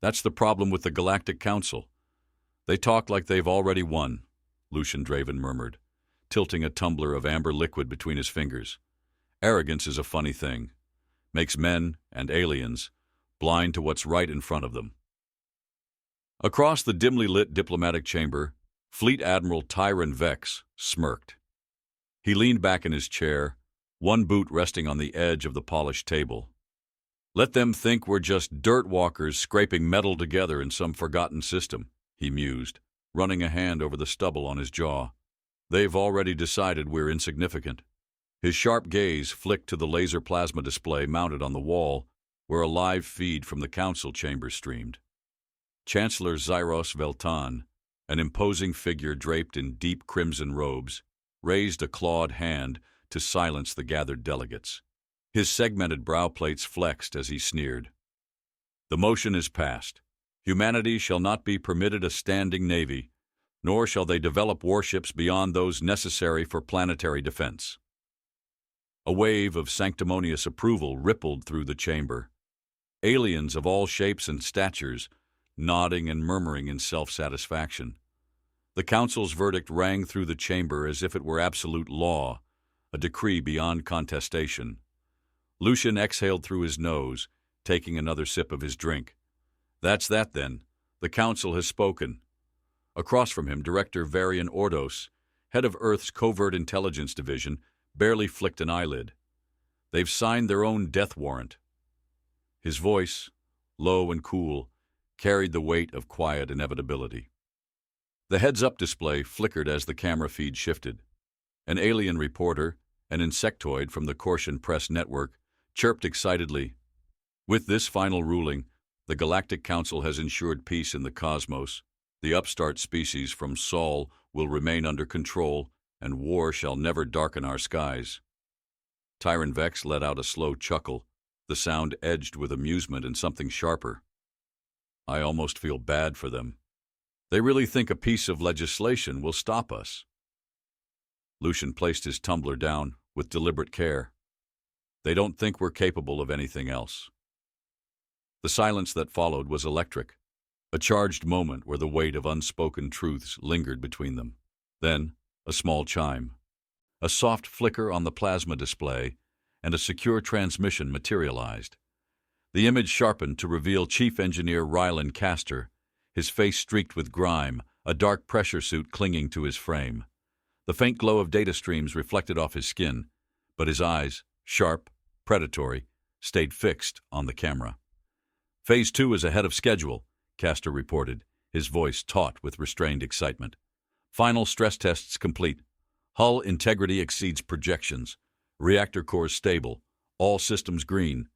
That's the problem with the Galactic Council. They talk like they've already won, Lucian Draven murmured, tilting a tumbler of amber liquid between his fingers. Arrogance is a funny thing. Makes men, and aliens, blind to what's right in front of them. Across the dimly lit diplomatic chamber, Fleet Admiral Tyron Vex smirked. He leaned back in his chair, one boot resting on the edge of the polished table. Let them think we're just dirt walkers scraping metal together in some forgotten system, he mused, running a hand over the stubble on his jaw. They've already decided we're insignificant. His sharp gaze flicked to the laser plasma display mounted on the wall, where a live feed from the council chamber streamed. Chancellor Zyros Veltan, an imposing figure draped in deep crimson robes, raised a clawed hand to silence the gathered delegates. His segmented brow plates flexed as he sneered. The motion is passed. Humanity shall not be permitted a standing navy, nor shall they develop warships beyond those necessary for planetary defense. A wave of sanctimonious approval rippled through the chamber. Aliens of all shapes and statures, nodding and murmuring in self-satisfaction. The council's verdict rang through the chamber as if it were absolute law, a decree beyond contestation. Lucian exhaled through his nose, taking another sip of his drink. That's that, then. The council has spoken. Across from him, Director Varian Ordos, head of Earth's Covert Intelligence Division, barely flicked an eyelid. They've signed their own death warrant. His voice, low and cool, carried the weight of quiet inevitability. The heads-up display flickered as the camera feed shifted. An alien reporter, an insectoid from the Corsian Press Network, chirped excitedly. With this final ruling, the Galactic Council has ensured peace in the cosmos. The upstart species from Sol will remain under control, and war shall never darken our skies. Tyron Vex let out a slow chuckle, the sound edged with amusement and something sharper. I almost feel bad for them. They really think a piece of legislation will stop us. Lucian placed his tumbler down with deliberate care. They don't think we're capable of anything else. The silence that followed was electric, a charged moment where the weight of unspoken truths lingered between them. Then, a small chime, a soft flicker on the plasma display, and a secure transmission materialized. The image sharpened to reveal Chief Engineer Rylan Castor, his face streaked with grime, a dark pressure suit clinging to his frame. The faint glow of data streams reflected off his skin, but his eyes, sharp, predatory, stayed fixed on the camera. Phase 2 is ahead of schedule, Castor reported, his voice taut with restrained excitement. Final stress tests complete. Hull integrity exceeds projections. Reactor cores stable. All systems green.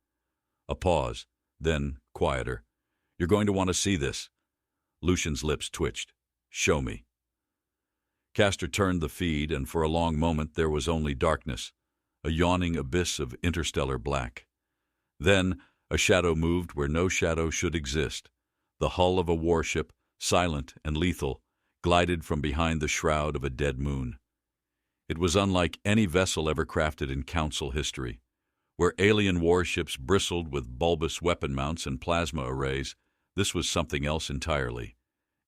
A pause, then quieter. You're going to want to see this. Lucian's lips twitched. Show me. Castor turned the feed, and for a long moment there was only darkness, a yawning abyss of interstellar black. Then a shadow moved where no shadow should exist. The hull of a warship, silent and lethal, glided from behind the shroud of a dead moon. It was unlike any vessel ever crafted in Council history. Where alien warships bristled with bulbous weapon mounts and plasma arrays, this was something else entirely.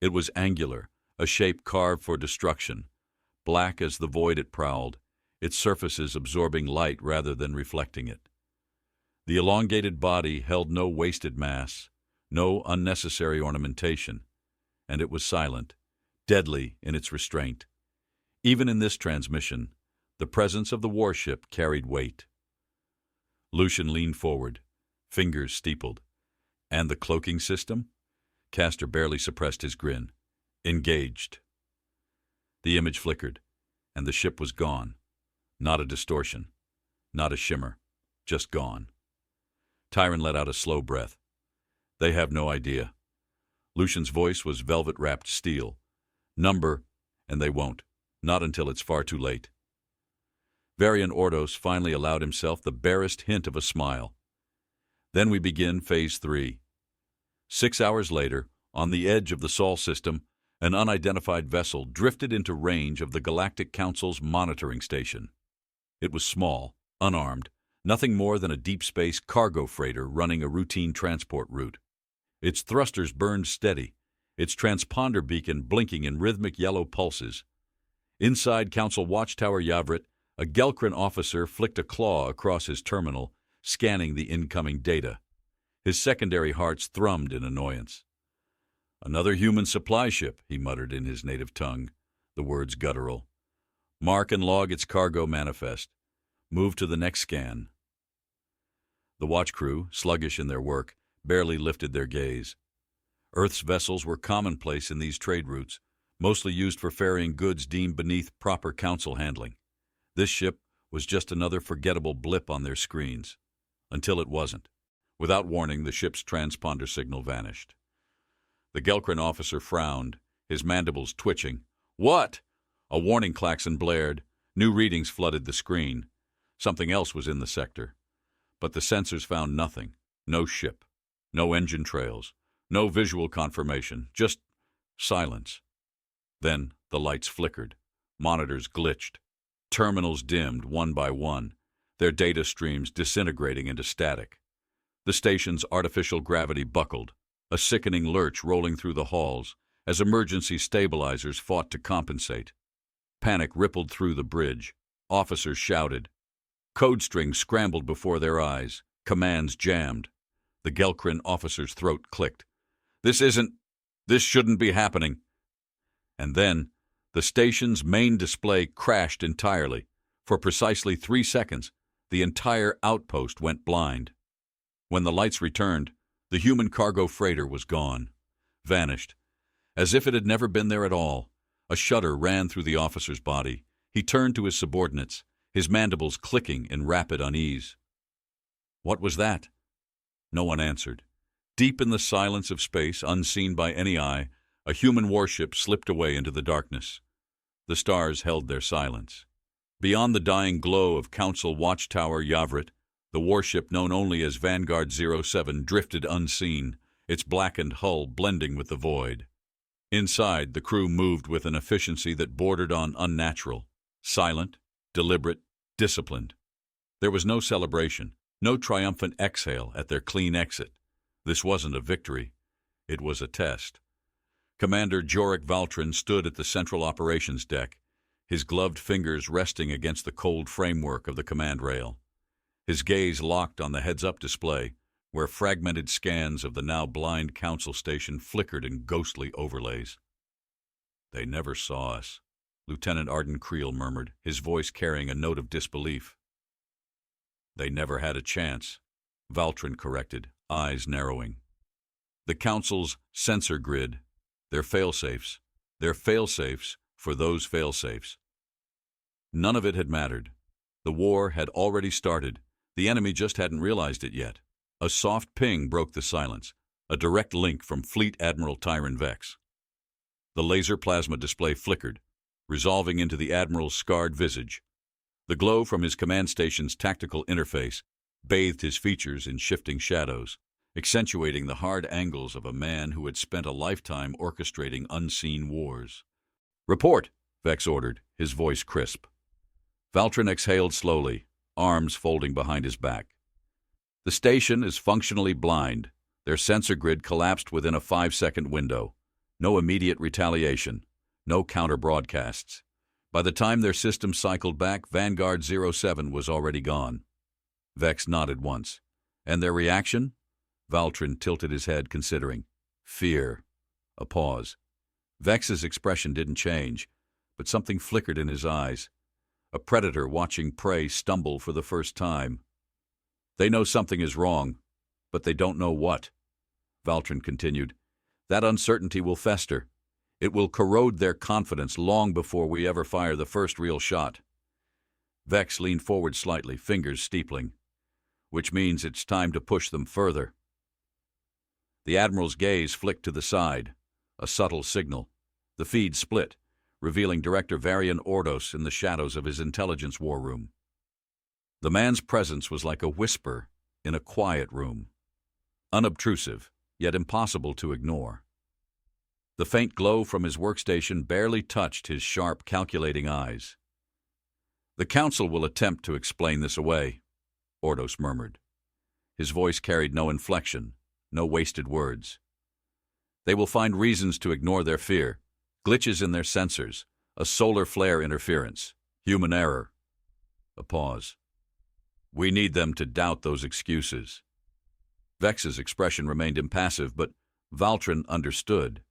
It was angular, a shape carved for destruction, black as the void it prowled, its surfaces absorbing light rather than reflecting it. The elongated body held no wasted mass, no unnecessary ornamentation, and it was silent, deadly in its restraint. Even in this transmission, the presence of the warship carried weight. Lucian leaned forward, fingers steepled. And the cloaking system? Castor barely suppressed his grin. Engaged. The image flickered, and the ship was gone. Not a distortion, not a shimmer, just gone. Tyron let out a slow breath. They have no idea. Lucian's voice was velvet-wrapped steel. Number, and they won't, not until it's far too late. Varian Ordos finally allowed himself the barest hint of a smile. Then we begin Phase 3. 6 hours later, on the edge of the Sol system, an unidentified vessel drifted into range of the Galactic Council's monitoring station. It was small, unarmed, nothing more than a deep space cargo freighter running a routine transport route. Its thrusters burned steady, its transponder beacon blinking in rhythmic yellow pulses. Inside Council Watchtower Yavrit, a Gelkrin officer flicked a claw across his terminal, scanning the incoming data. His secondary hearts thrummed in annoyance. "Another human supply ship," he muttered in his native tongue, the words guttural. "Mark and log its cargo manifest. Move to the next scan." The watch crew, sluggish in their work, barely lifted their gaze. Earth's vessels were commonplace in these trade routes, mostly used for ferrying goods deemed beneath proper council handling. This ship was just another forgettable blip on their screens. Until it wasn't. Without warning, the ship's transponder signal vanished. The Gelkrin officer frowned, his mandibles twitching. "What?" A warning klaxon blared. New readings flooded the screen. Something else was in the sector. But the sensors found nothing. No ship. No engine trails. No visual confirmation. Just silence. Then the lights flickered. Monitors glitched. Terminals dimmed one by one, their data streams disintegrating into static. The station's artificial gravity buckled, a sickening lurch rolling through the halls as emergency stabilizers fought to compensate. Panic rippled through the bridge. Officers shouted. Code strings scrambled before their eyes. Commands jammed. The Gelkrin officer's throat clicked. This shouldn't be happening." And then, the station's main display crashed entirely. For precisely 3 seconds, the entire outpost went blind. When the lights returned, the human cargo freighter was gone. Vanished. As if it had never been there at all. A shudder ran through the officer's body. He turned to his subordinates, his mandibles clicking in rapid unease. "What was that?" No one answered. Deep in the silence of space, unseen by any eye, a human warship slipped away into the darkness. The stars held their silence. Beyond the dying glow of Council Watchtower Yavrit, the warship known only as Vanguard 07 drifted unseen, its blackened hull blending with the void. Inside, the crew moved with an efficiency that bordered on unnatural. Silent, deliberate, disciplined. There was no celebration, no triumphant exhale at their clean exit. This wasn't a victory. It was a test. Commander Jorik Valtrin stood at the central operations deck, his gloved fingers resting against the cold framework of the command rail. His gaze locked on the heads-up display, where fragmented scans of the now blind council station flickered in ghostly overlays. "They never saw us," Lieutenant Arden Creel murmured, his voice carrying a note of disbelief. "They never had a chance," Valtrin corrected, eyes narrowing. The council's sensor grid, their failsafes for those failsafes. None of it had mattered. The war had already started. The enemy just hadn't realized it yet. A soft ping broke the silence, a direct link from Fleet Admiral Tyron Vex. The laser plasma display flickered, resolving into the Admiral's scarred visage. The glow from his command station's tactical interface bathed his features in shifting shadows, accentuating the hard angles of a man who had spent a lifetime orchestrating unseen wars. "Report," Vex ordered, his voice crisp. Valtrin exhaled slowly, arms folding behind his back. "The station is functionally blind. Their sensor grid collapsed within a 5-second window. No immediate retaliation. No counter-broadcasts. By the time their system cycled back, Vanguard 07 was already gone." Vex nodded once. "And their reaction?" Valtrin tilted his head, considering. "Fear." A pause. Vex's expression didn't change, but something flickered in his eyes. A predator watching prey stumble for the first time. "They know something is wrong, but they don't know what," Valtrin continued. "That uncertainty will fester. It will corrode their confidence long before we ever fire the first real shot." Vex leaned forward slightly, fingers steepling. "Which means it's time to push them further." The Admiral's gaze flicked to the side, a subtle signal. The feed split, revealing Director Varian Ordos in the shadows of his intelligence war room. The man's presence was like a whisper in a quiet room, unobtrusive, yet impossible to ignore. The faint glow from his workstation barely touched his sharp, calculating eyes. "The Council will attempt to explain this away," Ordos murmured. His voice carried no inflection, no wasted words. They will find reasons to ignore their fear. Glitches in their sensors, a solar flare interference, human error. A pause. We need them to doubt those excuses. Vex's expression remained impassive, but Valtrin understood.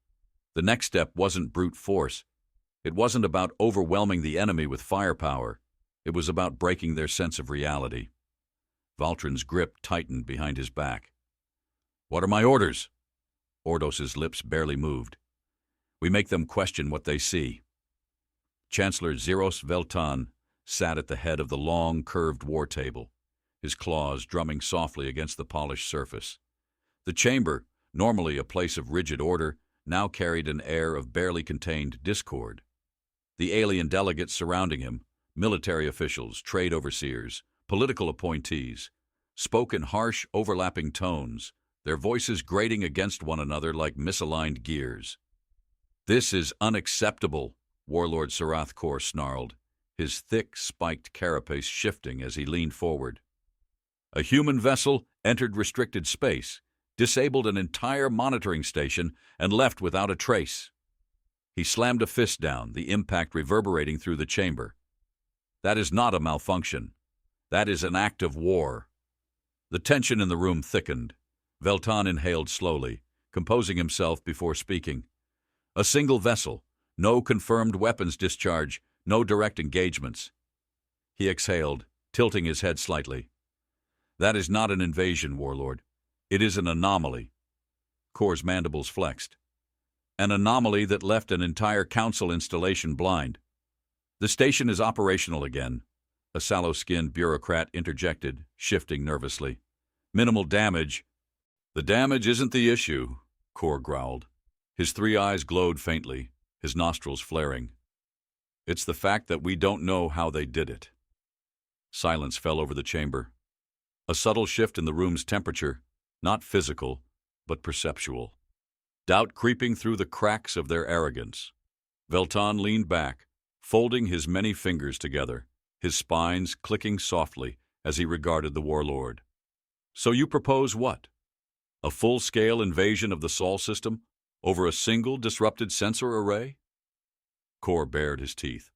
The next step wasn't brute force. It wasn't about overwhelming the enemy with firepower. It was about breaking their sense of reality. Valtrin's grip tightened behind his back. "What are my orders?" Ordos's lips barely moved. "We make them question what they see." Chancellor Zeros Veltan sat at the head of the long, curved war table, his claws drumming softly against the polished surface. The chamber, normally a place of rigid order, now carried an air of barely contained discord. The alien delegates surrounding him, military officials, trade overseers, political appointees, spoke in harsh, overlapping tones, their voices grating against one another like misaligned gears. "This is unacceptable," Warlord Sarath Kor snarled, his thick, spiked carapace shifting as he leaned forward. A human vessel entered restricted space, disabled an entire monitoring station, and left without a trace. He slammed a fist down, the impact reverberating through the chamber. "That is not a malfunction. That is an act of war." The tension in the room thickened. Veltan inhaled slowly, composing himself before speaking. A single vessel, no confirmed weapons discharge, no direct engagements. He exhaled, tilting his head slightly. "That is not an invasion, Warlord. It is an anomaly." Kor's mandibles flexed. An anomaly that left an entire council installation blind. "The station is operational again," a sallow-skinned bureaucrat interjected, shifting nervously. "Minimal damage." "The damage isn't the issue," Kor growled. His three eyes glowed faintly, his nostrils flaring. "It's the fact that we don't know how they did it." Silence fell over the chamber. A subtle shift in the room's temperature, not physical, but perceptual. Doubt creeping through the cracks of their arrogance. Veltan leaned back, folding his many fingers together, his spines clicking softly as he regarded the warlord. "So you propose what? A full-scale invasion of the Sol system over a single disrupted sensor array?" Kor bared his teeth.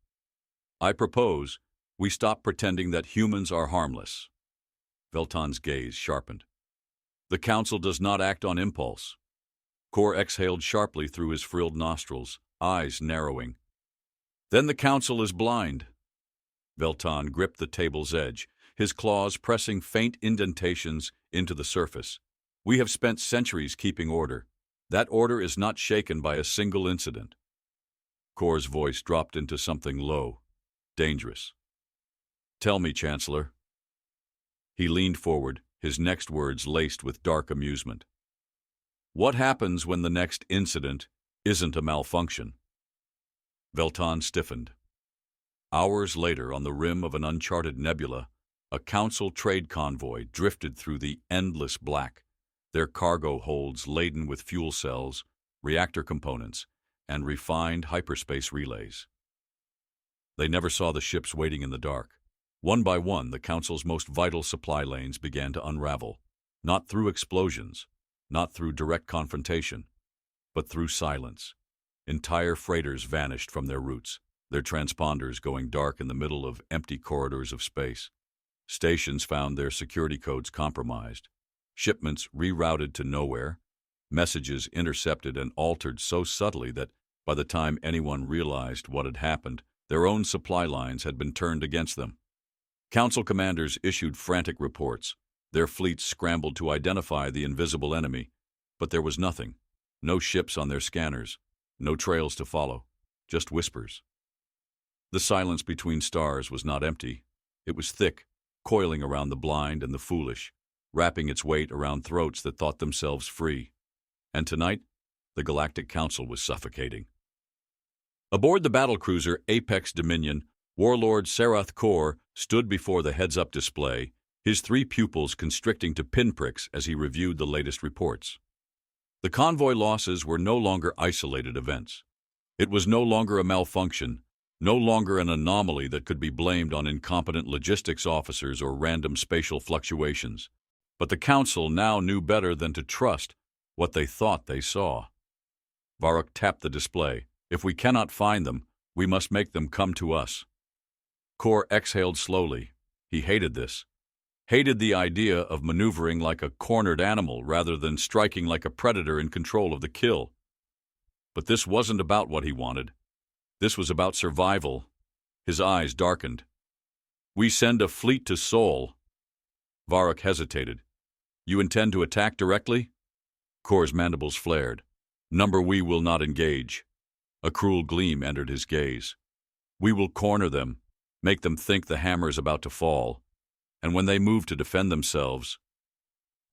"I propose we stop pretending that humans are harmless." Veltan's gaze sharpened. "The Council does not act on impulse." Kor exhaled sharply through his frilled nostrils, eyes narrowing. "Then the Council is blind." Veltan gripped the table's edge, his claws pressing faint indentations into the surface. "We have spent centuries keeping order. That order is not shaken by a single incident." Kor's voice dropped into something low, dangerous. "Tell me, Chancellor." He leaned forward, his next words laced with dark amusement. "What happens when the next incident isn't a malfunction?" Veltan stiffened. Hours later, on the rim of an uncharted nebula, a council trade convoy drifted through the endless black, their cargo holds laden with fuel cells, reactor components, and refined hyperspace relays. They never saw the ships waiting in the dark. One by one, the Council's most vital supply lanes began to unravel, not through explosions, not through direct confrontation, but through silence. Entire freighters vanished from their routes, their transponders going dark in the middle of empty corridors of space. Stations found their security codes compromised, shipments rerouted to nowhere, messages intercepted and altered so subtly that by the time anyone realized what had happened, their own supply lines had been turned against them. Council commanders issued frantic reports. Their fleets scrambled to identify the invisible enemy, but there was nothing. No ships on their scanners, no trails to follow, just whispers. The silence between stars was not empty. It was thick, coiling around the blind and the foolish, wrapping its weight around throats that thought themselves free. And tonight, the Galactic Council was suffocating. Aboard the battlecruiser Apex Dominion, Warlord Sarath Kor stood before the heads-up display, his three pupils constricting to pinpricks as he reviewed the latest reports. The convoy losses were no longer isolated events. It was no longer a malfunction, no longer an anomaly that could be blamed on incompetent logistics officers or random spatial fluctuations. But the Council now knew better than to trust what they thought they saw. Varrock tapped the display. If we cannot find them, we must make them come to us. Kor exhaled slowly. He hated this. Hated the idea of maneuvering like a cornered animal rather than striking like a predator in control of the kill. But this wasn't about what he wanted. This was about survival. His eyes darkened. We send a fleet to Sol. Varrock hesitated. You intend to attack directly? Kor's mandibles flared. Number, we will not engage. A cruel gleam entered his gaze. We will corner them, make them think the hammer is about to fall, and when they move to defend themselves,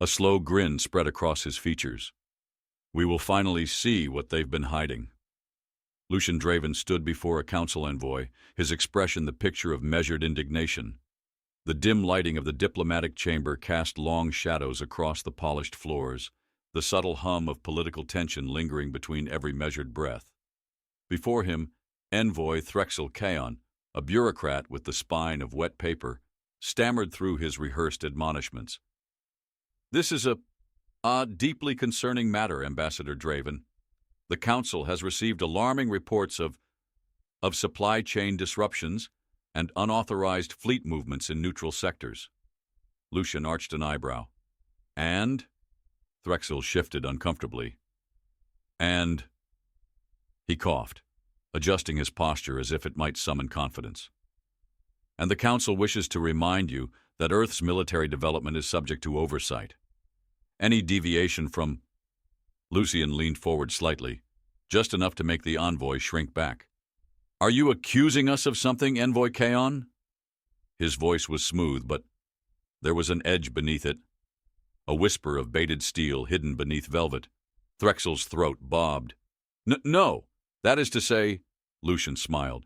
a slow grin spread across his features. We will finally see what they've been hiding. Lucian Draven stood before a council envoy, his expression the picture of measured indignation. The dim lighting of the diplomatic chamber cast long shadows across the polished floors, the subtle hum of political tension lingering between every measured breath. Before him, envoy Threxel Kaon, a bureaucrat with the spine of wet paper, stammered through his rehearsed admonishments. This is a deeply concerning matter, Ambassador Draven. The Council has received alarming reports of supply chain disruptions and unauthorized fleet movements in neutral sectors. Lucian arched an eyebrow. And? Threxel shifted uncomfortably. And? He coughed, adjusting his posture as if it might summon confidence. And the Council wishes to remind you that Earth's military development is subject to oversight. Any deviation from... Lucian leaned forward slightly, just enough to make the envoy shrink back. Are you accusing us of something, Envoy Kaon? His voice was smooth, but there was an edge beneath it, a whisper of baited steel hidden beneath velvet. Threxel's throat bobbed. No, that is to say, Lucian smiled.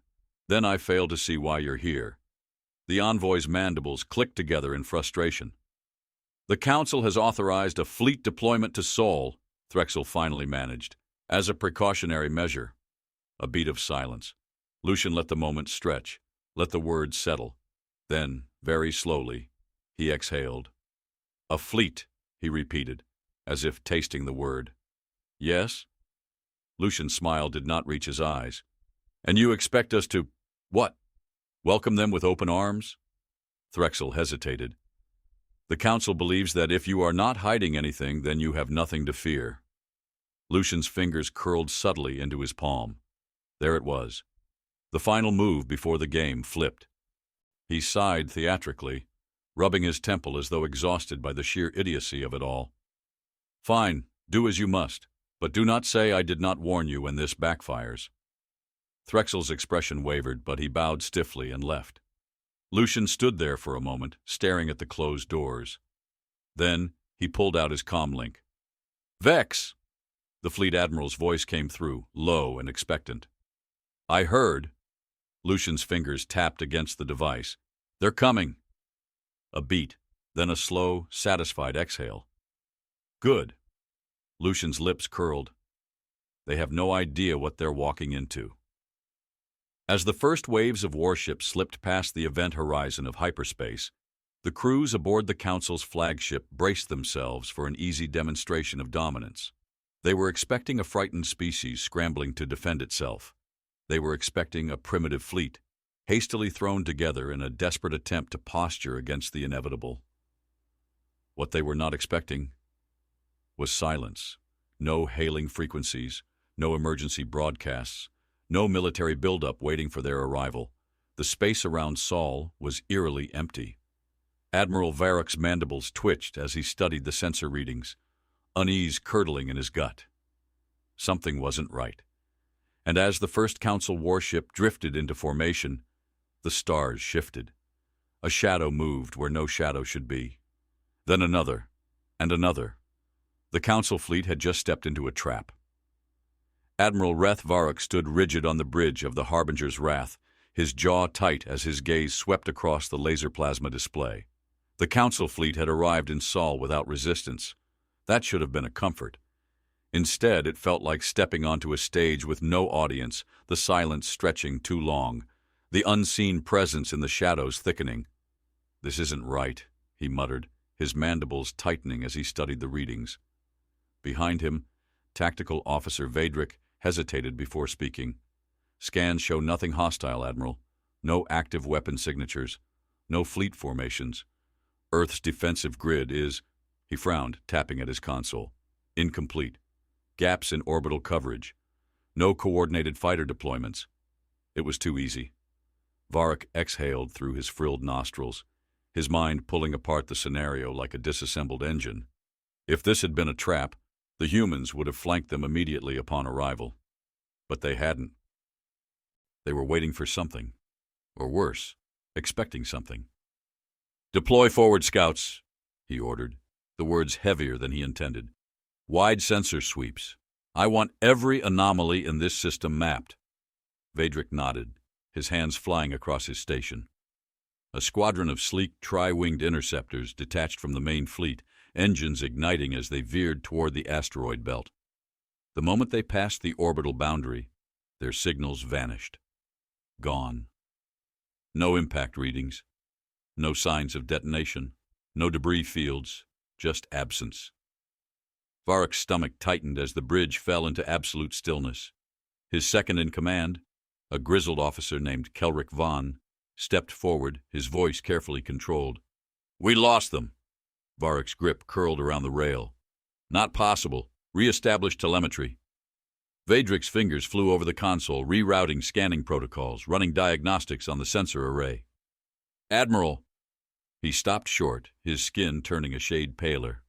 Then I fail to see why you're here. The envoy's mandibles clicked together in frustration. The Council has authorized a fleet deployment to Sol, Threxel finally managed, as a precautionary measure. A beat of silence. Lucian let the moment stretch, let the words settle. Then, very slowly, he exhaled. A fleet, he repeated, as if tasting the word. Yes? Lucian's smile did not reach his eyes. And you expect us to, what? Welcome them with open arms? Threxel hesitated. The Council believes that if you are not hiding anything, then you have nothing to fear. Lucian's fingers curled subtly into his palm. There it was. The final move before the game flipped. He sighed theatrically, rubbing his temple as though exhausted by the sheer idiocy of it all. Fine, do as you must, but do not say I did not warn you when this backfires. Threxel's expression wavered, but he bowed stiffly and left. Lucian stood there for a moment, staring at the closed doors. Then he pulled out his comlink. Vex! The Fleet Admiral's voice came through, low and expectant. I heard. Lucian's fingers tapped against the device. They're coming. A beat, then a slow, satisfied exhale. Good. Lucian's lips curled. They have no idea what they're walking into. As the first waves of warships slipped past the event horizon of hyperspace, the crews aboard the Council's flagship braced themselves for an easy demonstration of dominance. They were expecting a frightened species scrambling to defend itself. They were expecting a primitive fleet, hastily thrown together in a desperate attempt to posture against the inevitable. What they were not expecting was silence. No hailing frequencies, no emergency broadcasts, no military buildup waiting for their arrival. The space around Sol was eerily empty. Admiral Varrock's mandibles twitched as he studied the sensor readings, unease curdling in his gut. Something wasn't right. And as the first Council warship drifted into formation, the stars shifted. A shadow moved where no shadow should be. Then another, and another. The Council fleet had just stepped into a trap. Admiral Reth Varrock stood rigid on the bridge of the Harbinger's Wrath, his jaw tight as his gaze swept across the laser plasma display. The Council fleet had arrived in Sol without resistance. That should have been a comfort. Instead, it felt like stepping onto a stage with no audience, the silence stretching too long, the unseen presence in the shadows thickening. This isn't right, he muttered, his mandibles tightening as he studied the readings. Behind him, Tactical Officer Vadric, hesitated before speaking. Scans show nothing hostile, Admiral. No active weapon signatures. No fleet formations. Earth's defensive grid is, he frowned, tapping at his console, incomplete. Gaps in orbital coverage. No coordinated fighter deployments. It was too easy. Varric exhaled through his frilled nostrils, his mind pulling apart the scenario like a disassembled engine. If this had been a trap, the humans would have flanked them immediately upon arrival. But they hadn't. They were waiting for something. Or worse, expecting something. "Deploy forward, scouts," he ordered, the words heavier than he intended. "Wide sensor sweeps. I want every anomaly in this system mapped." Vadric nodded, his hands flying across his station. A squadron of sleek, tri-winged interceptors detached from the main fleet, engines igniting as they veered toward the asteroid belt. The moment they passed the orbital boundary, their signals vanished. Gone. No impact readings. No signs of detonation. No debris fields. Just absence. Varric's stomach tightened as the bridge fell into absolute stillness. His second in command, a grizzled officer named Kelric Von, stepped forward, his voice carefully controlled. "We lost them." Varric's grip curled around the rail. "Not possible. Re-establish telemetry." Vadric's fingers flew over the console, rerouting scanning protocols, running diagnostics on the sensor array. "Admiral." He stopped short, his skin turning a shade paler.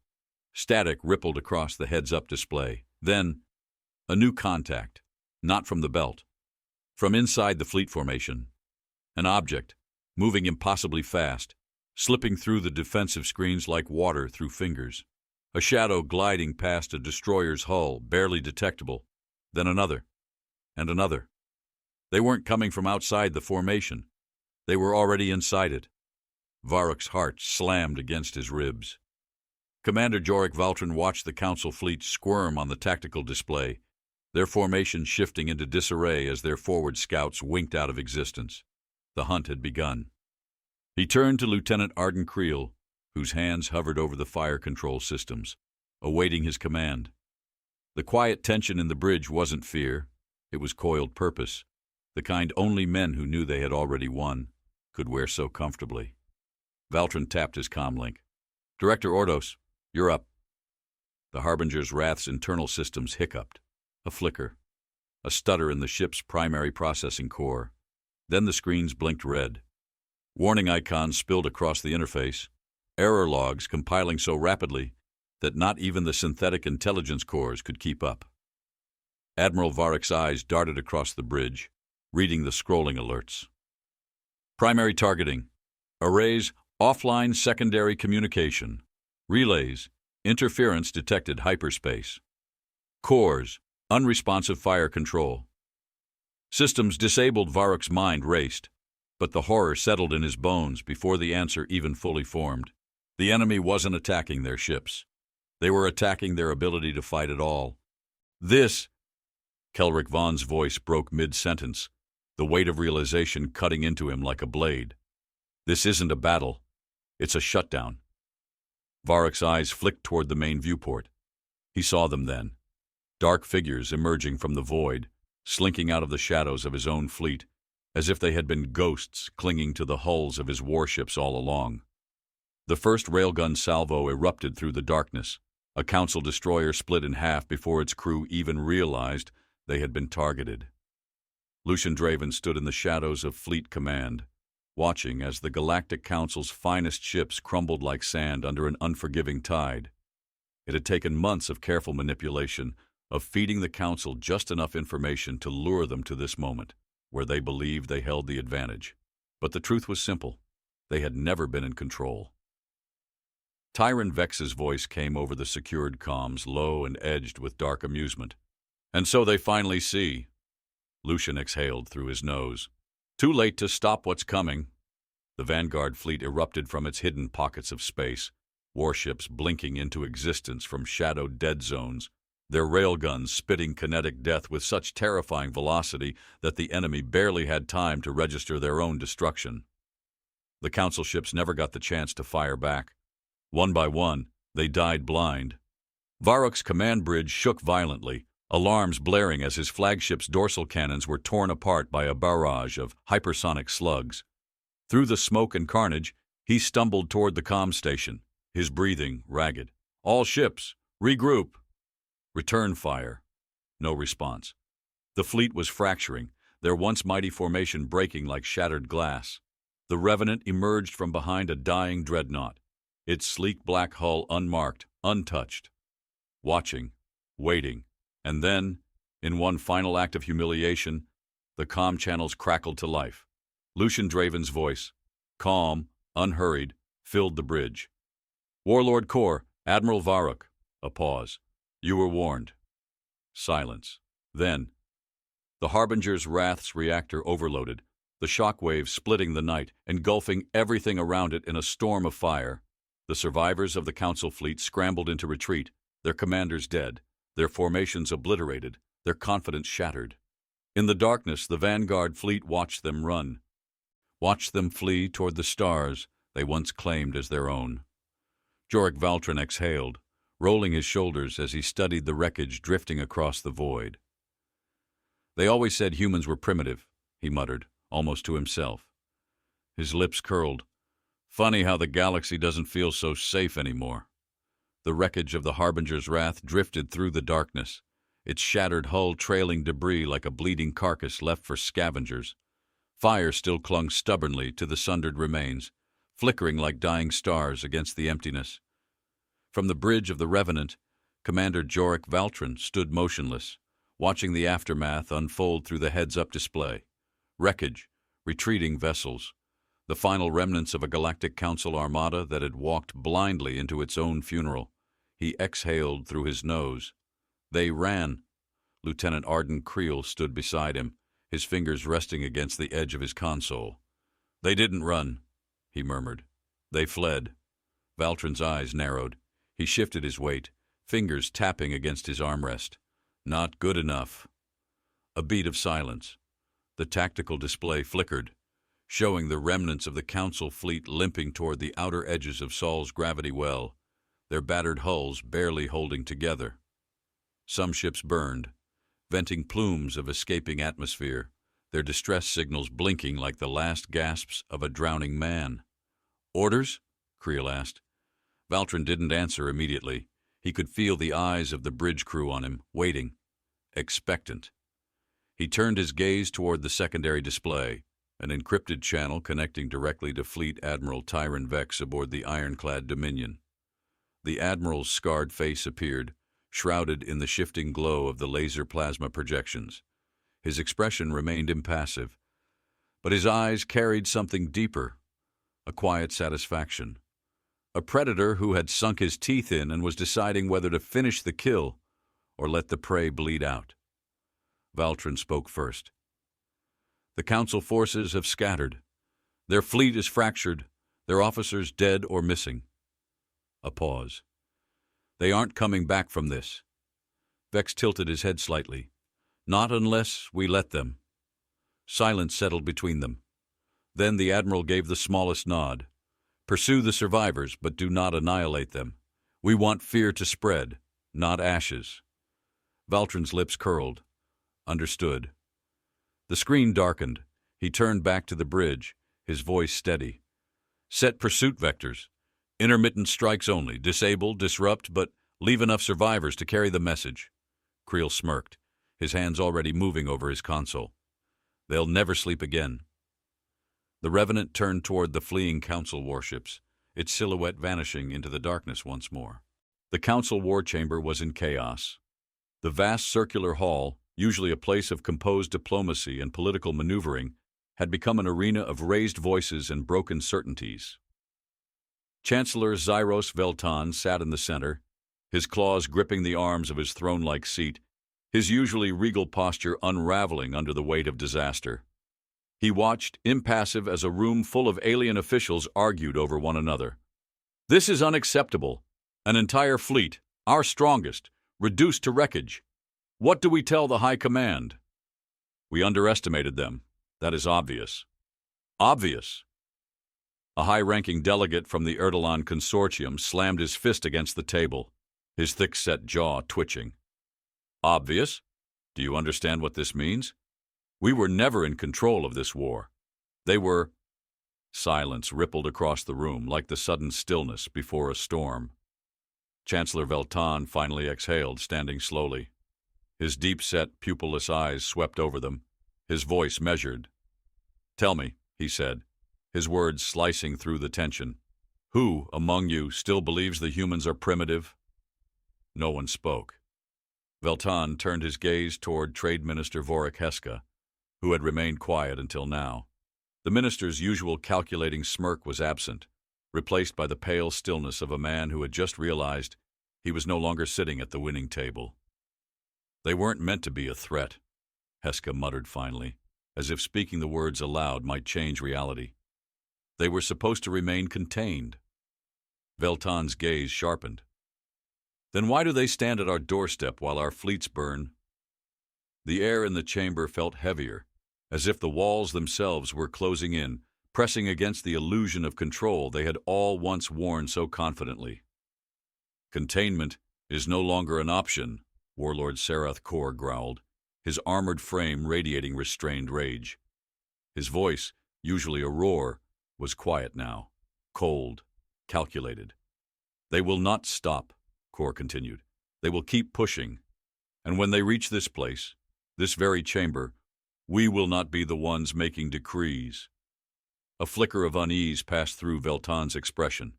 Static rippled across the heads-up display. Then, a new contact, not from the belt. From inside the fleet formation. An object, moving impossibly fast, slipping through the defensive screens like water through fingers. A shadow gliding past a destroyer's hull, barely detectable. Then another, and another. They weren't coming from outside the formation. They were already inside it. Varric's heart slammed against his ribs. Commander Jorik Valtrin watched the Council fleet squirm on the tactical display, their formation shifting into disarray as their forward scouts winked out of existence. The hunt had begun. He turned to Lieutenant Arden Creel, whose hands hovered over the fire control systems, awaiting his command. The quiet tension in the bridge wasn't fear. It was coiled purpose, the kind only men who knew they had already won could wear so comfortably. Valtrin tapped his comlink. "Director Ordos, you're up." The Harbinger's Wrath's internal systems hiccuped. A flicker. A stutter in the ship's primary processing core. Then the screens blinked red. Warning icons spilled across the interface. Error logs compiling so rapidly that not even the synthetic intelligence cores could keep up. Admiral Varric's eyes darted across the bridge, reading the scrolling alerts. Primary targeting. Arrays, offline secondary communication. Relays, interference detected hyperspace. Cores, unresponsive fire control. Systems disabled. Varric's mind raced, but the horror settled in his bones before the answer even fully formed. The enemy wasn't attacking their ships. They were attacking their ability to fight at all. This, Kelric Von's voice broke mid-sentence, the weight of realization cutting into him like a blade. This isn't a battle. It's a shutdown. Varric's eyes flicked toward the main viewport. He saw them then. Dark figures emerging from the void, slinking out of the shadows of his own fleet, as if they had been ghosts clinging to the hulls of his warships all along. The first railgun salvo erupted through the darkness. A Council destroyer split in half before its crew even realized they had been targeted. Lucian Draven stood in the shadows of Fleet Command, watching as the Galactic Council's finest ships crumbled like sand under an unforgiving tide. It had taken months of careful manipulation, of feeding the Council just enough information to lure them to this moment, where they believed they held the advantage. But the truth was simple. They had never been in control. Tyron Vex's voice came over the secured comms, low and edged with dark amusement. "And so they finally see." Lucian exhaled through his nose. "Too late to stop what's coming." The Vanguard fleet erupted from its hidden pockets of space, warships blinking into existence from shadowed dead zones, their railguns spitting kinetic death with such terrifying velocity that the enemy barely had time to register their own destruction. The Council ships never got the chance to fire back. One by one, they died blind. Varric's command bridge shook violently, alarms blaring as his flagship's dorsal cannons were torn apart by a barrage of hypersonic slugs. Through the smoke and carnage, he stumbled toward the comm station, his breathing ragged. "All ships, regroup." Return fire. No response. The fleet was fracturing, their once mighty formation breaking like shattered glass. The Revenant emerged from behind a dying dreadnought, its sleek black hull unmarked, untouched. Watching, waiting, and then, in one final act of humiliation, the comm channels crackled to life. Lucian Draven's voice, calm, unhurried, filled the bridge. "Warlord Corps, Admiral Varuk." A pause. "You were warned." Silence. Then, the Harbinger's Wrath's reactor overloaded, the shock waves splitting the night, engulfing everything around it in a storm of fire. The survivors of the Council fleet scrambled into retreat, their commanders dead, their formations obliterated, their confidence shattered. In the darkness, the Vanguard fleet watched them run, watched them flee toward the stars they once claimed as their own. Jorik Valtrin exhaled, rolling his shoulders as he studied the wreckage drifting across the void. "They always said humans were primitive," he muttered, almost to himself. His lips curled. "Funny how the galaxy doesn't feel so safe anymore." The wreckage of the Harbinger's Wrath drifted through the darkness, its shattered hull trailing debris like a bleeding carcass left for scavengers. Fire still clung stubbornly to the sundered remains, flickering like dying stars against the emptiness. From the bridge of the Revenant, Commander Jorik Valtrin stood motionless, watching the aftermath unfold through the heads-up display. Wreckage, retreating vessels, the final remnants of a Galactic Council armada that had walked blindly into its own funeral. He exhaled through his nose. "They ran." Lieutenant Arden Creel stood beside him, his fingers resting against the edge of his console. "They didn't run," he murmured. "They fled." Valtrin's eyes narrowed. He shifted his weight, fingers tapping against his armrest. "Not good enough." A beat of silence. The tactical display flickered, showing the remnants of the Council fleet limping toward the outer edges of Sol's gravity well, their battered hulls barely holding together. Some ships burned, venting plumes of escaping atmosphere, their distress signals blinking like the last gasps of a drowning man. "Orders?" Creel asked. Valtrin didn't answer immediately. He could feel the eyes of the bridge crew on him, waiting, expectant. He turned his gaze toward the secondary display, an encrypted channel connecting directly to Fleet Admiral Tyron Vex aboard the ironclad Dominion. The Admiral's scarred face appeared, shrouded in the shifting glow of the laser plasma projections. His expression remained impassive, but his eyes carried something deeper, a quiet satisfaction. A predator who had sunk his teeth in and was deciding whether to finish the kill or let the prey bleed out. Valtrin spoke first. "The Council forces have scattered. Their fleet is fractured, their officers dead or missing." A pause. "They aren't coming back from this." Vex tilted his head slightly. "Not unless we let them." Silence settled between them. Then the Admiral gave the smallest nod. "Pursue the survivors, but do not annihilate them. We want fear to spread, not ashes." Valtrin's lips curled. Understood. The screen darkened. He turned back to the bridge, his voice steady. "Set pursuit vectors. Intermittent strikes only. Disable, disrupt, but leave enough survivors to carry the message." Creel smirked, his hands already moving over his console. "They'll never sleep again." The Revenant turned toward the fleeing Council warships, its silhouette vanishing into the darkness once more. The Council war chamber was in chaos. The vast circular hall, usually a place of composed diplomacy and political maneuvering, had become an arena of raised voices and broken certainties. Chancellor Zyros Veltan sat in the center, his claws gripping the arms of his throne-like seat, his usually regal posture unraveling under the weight of disaster. He watched, impassive as a room full of alien officials argued over one another. "This is unacceptable. An entire fleet, our strongest, reduced to wreckage. What do we tell the High Command?" "We underestimated them. That is obvious." "Obvious?" A high-ranking delegate from the Erdelan Consortium slammed his fist against the table, his thick-set jaw twitching. Obvious? Do you understand what this means? We were never in control of this war. They were. Silence rippled across the room like the sudden stillness before a storm. Chancellor Veltan finally exhaled, standing slowly. His deep-set, pupilless eyes swept over them, his voice measured. "Tell me," he said, his words slicing through the tension. "Who among you still believes the humans are primitive?" No one spoke. Veltan turned his gaze toward Trade Minister Vorik Heska, who had remained quiet until now. The minister's usual calculating smirk was absent, replaced by the pale stillness of a man who had just realized he was no longer sitting at the winning table. "They weren't meant to be a threat," Heska muttered finally, as if speaking the words aloud might change reality. "They were supposed to remain contained." Veltan's gaze sharpened. "Then why do they stand at our doorstep while our fleets burn?" The air in the chamber felt heavier, as if the walls themselves were closing in, pressing against the illusion of control they had all once worn so confidently. "Containment is no longer an option," Warlord Sarath Kor growled, his armored frame radiating restrained rage. His voice, usually a roar, was quiet now, cold, calculated. "They will not stop," Kor continued. "They will keep pushing. And when they reach this place, this very chamber, we will not be the ones making decrees." A flicker of unease passed through Veltan's expression.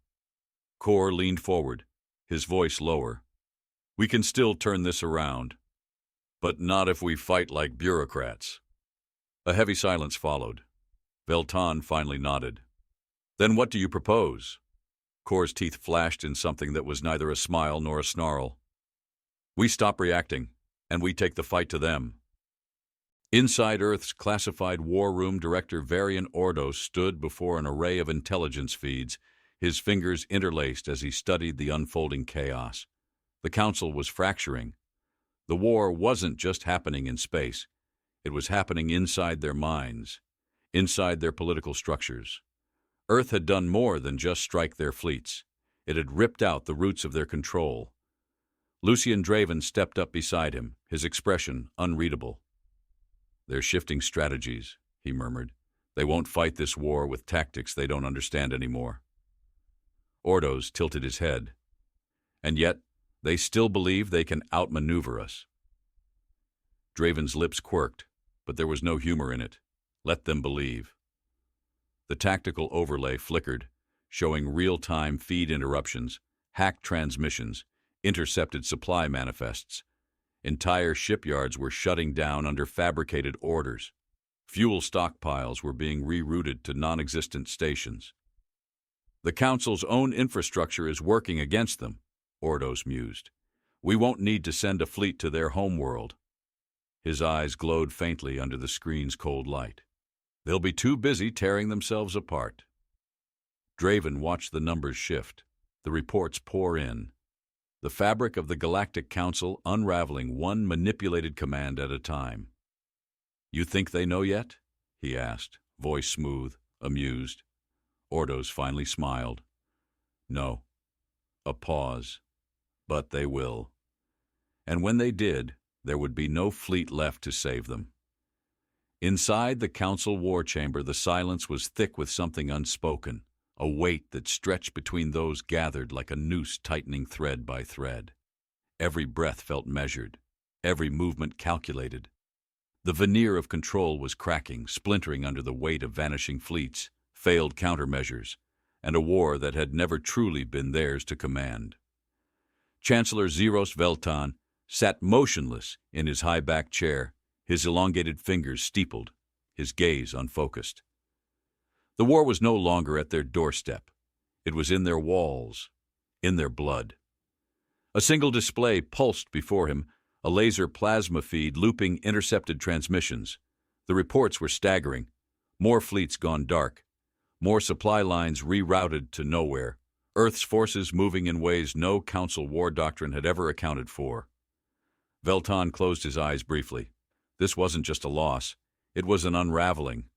Kor leaned forward, his voice lower. "We can still turn this around, but not if we fight like bureaucrats." A heavy silence followed. Veltan finally nodded. "Then what do you propose?" Kor's teeth flashed in something that was neither a smile nor a snarl. "We stop reacting, and we take the fight to them." Inside Earth's classified war room, Director Varian Ordos stood before an array of intelligence feeds, his fingers interlaced as he studied the unfolding chaos. The Council was fracturing. The war wasn't just happening in space. It was happening inside their minds, inside their political structures. Earth had done more than just strike their fleets. It had ripped out the roots of their control. Lucian Draven stepped up beside him, his expression unreadable. "They're shifting strategies," he murmured. "They won't fight this war with tactics they don't understand anymore." Ordos tilted his head. "And yet, they still believe they can outmaneuver us." Draven's lips quirked, but there was no humor in it. Let them believe. The tactical overlay flickered, showing real-time feed interruptions, hacked transmissions, intercepted supply manifests. Entire shipyards were shutting down under fabricated orders. Fuel stockpiles were being rerouted to non-existent stations. "The Council's own infrastructure is working against them," Ordos mused. "We won't need to send a fleet to their homeworld." His eyes glowed faintly under the screen's cold light. "They'll be too busy tearing themselves apart." Draven watched the numbers shift, the reports pour in. The fabric of the Galactic Council unraveling one manipulated command at a time. "You think they know yet?" he asked, voice smooth, amused. Ordos finally smiled. "No." A pause. "But they will. And when they did, there would be no fleet left to save them." Inside the Council war chamber, the silence was thick with something unspoken, a weight that stretched between those gathered like a noose tightening thread by thread. Every breath felt measured, every movement calculated. The veneer of control was cracking, splintering under the weight of vanishing fleets, failed countermeasures, and a war that had never truly been theirs to command. Chancellor Zeros Veltan sat motionless in his high-backed chair, his elongated fingers steepled, his gaze unfocused. The war was no longer at their doorstep. It was in their walls, in their blood. A single display pulsed before him, a laser plasma feed looping intercepted transmissions. The reports were staggering. More fleets gone dark. More supply lines rerouted to nowhere. Earth's forces moving in ways no Council war doctrine had ever accounted for. Veltan closed his eyes briefly. This wasn't just a loss. It was an unraveling.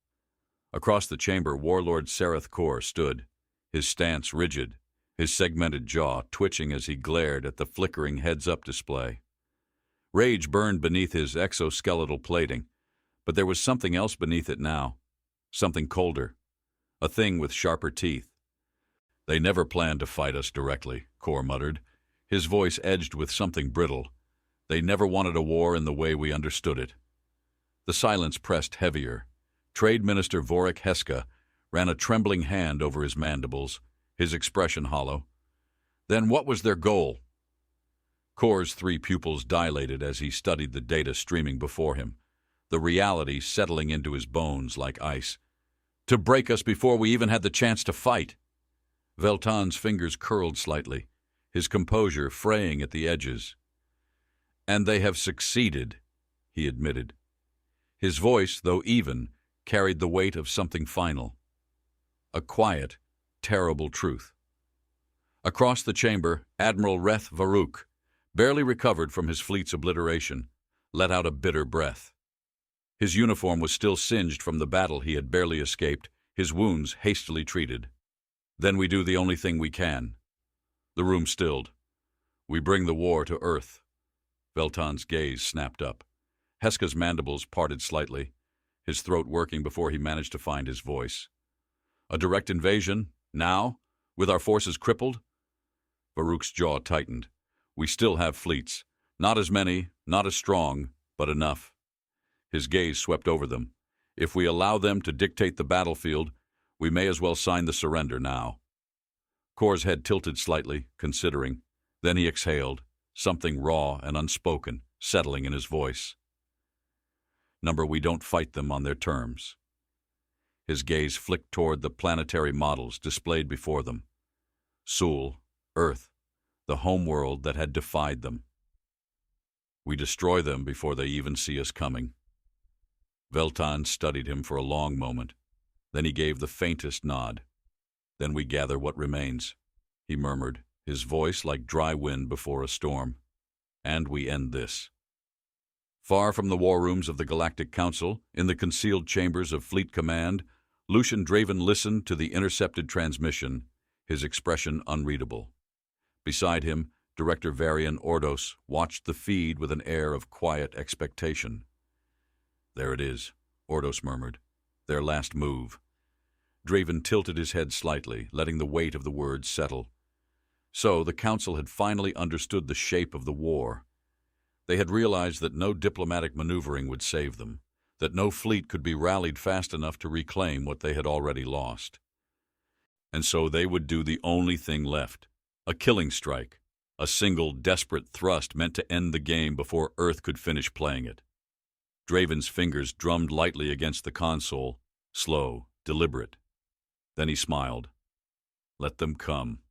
Across the chamber, Warlord Sarath Kor stood, his stance rigid, his segmented jaw twitching as he glared at the flickering heads-up display. Rage burned beneath his exoskeletal plating, but there was something else beneath it now, something colder, a thing with sharper teeth. "They never planned to fight us directly," Kor muttered, his voice edged with something brittle. "They never wanted a war in the way we understood it." The silence pressed heavier. Trade Minister Vorik Heska ran a trembling hand over his mandibles, his expression hollow. "Then what was their goal?" Kor's three pupils dilated as he studied the data streaming before him, the reality settling into his bones like ice. "To break us before we even had the chance to fight." Veltan's fingers curled slightly, his composure fraying at the edges. "And they have succeeded," he admitted. His voice, though even, carried the weight of something final. A quiet, terrible truth. Across the chamber, Admiral Reth Varuk, barely recovered from his fleet's obliteration, let out a bitter breath. His uniform was still singed from the battle he had barely escaped, his wounds hastily treated. "Then we do the only thing we can." The room stilled. "We bring the war to Earth." Veltan's gaze snapped up. Heska's mandibles parted slightly, his throat working before he managed to find his voice. "A direct invasion? Now? With our forces crippled?" Varuk's jaw tightened. "We still have fleets. Not as many, not as strong, but enough." His gaze swept over them. "If we allow them to dictate the battlefield, we may as well sign the surrender now." Kor's head tilted slightly, considering. Then he exhaled, something raw and unspoken settling in his voice. "Number, we don't fight them on their terms." His gaze flicked toward the planetary models displayed before them. Sul, Earth, the homeworld that had defied them. "We destroy them before they even see us coming." Veltan studied him for a long moment. Then he gave the faintest nod. "Then we gather what remains," he murmured, his voice like dry wind before a storm. "And we end this." Far from the war rooms of the Galactic Council, in the concealed chambers of Fleet Command, Lucian Draven listened to the intercepted transmission, his expression unreadable. Beside him, Director Varian Ordos watched the feed with an air of quiet expectation. "There it is," Ordos murmured. "Their last move." Draven tilted his head slightly, letting the weight of the words settle. So the Council had finally understood the shape of the war. They had realized that no diplomatic maneuvering would save them, that no fleet could be rallied fast enough to reclaim what they had already lost. And so they would do the only thing left, a killing strike, a single desperate thrust meant to end the game before Earth could finish playing it. Draven's fingers drummed lightly against the console, slow, deliberate. Then he smiled. "Let them come."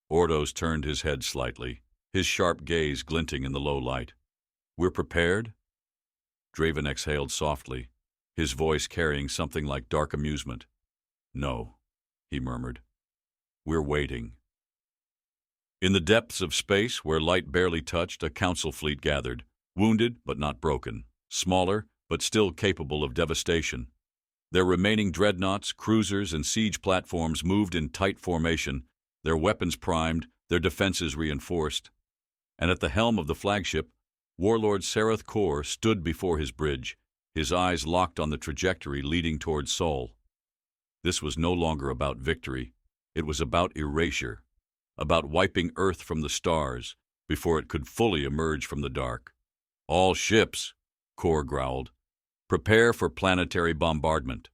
Ordos turned his head slightly, his sharp gaze glinting in the low light. "We're prepared?" Draven exhaled softly, his voice carrying something like dark amusement. "No," he murmured. "We're waiting." In the depths of space, where light barely touched, a council fleet gathered, wounded but not broken, smaller but still capable of devastation. Their remaining dreadnoughts, cruisers, and siege platforms moved in tight formation, their weapons primed, their defenses reinforced. And at the helm of the flagship, Warlord Sarath Kor stood before his bridge, his eyes locked on the trajectory leading toward Sol. This was no longer about victory. It was about erasure, about wiping Earth from the stars before it could fully emerge from the dark. "All ships," Kor growled, "prepare for planetary bombardment."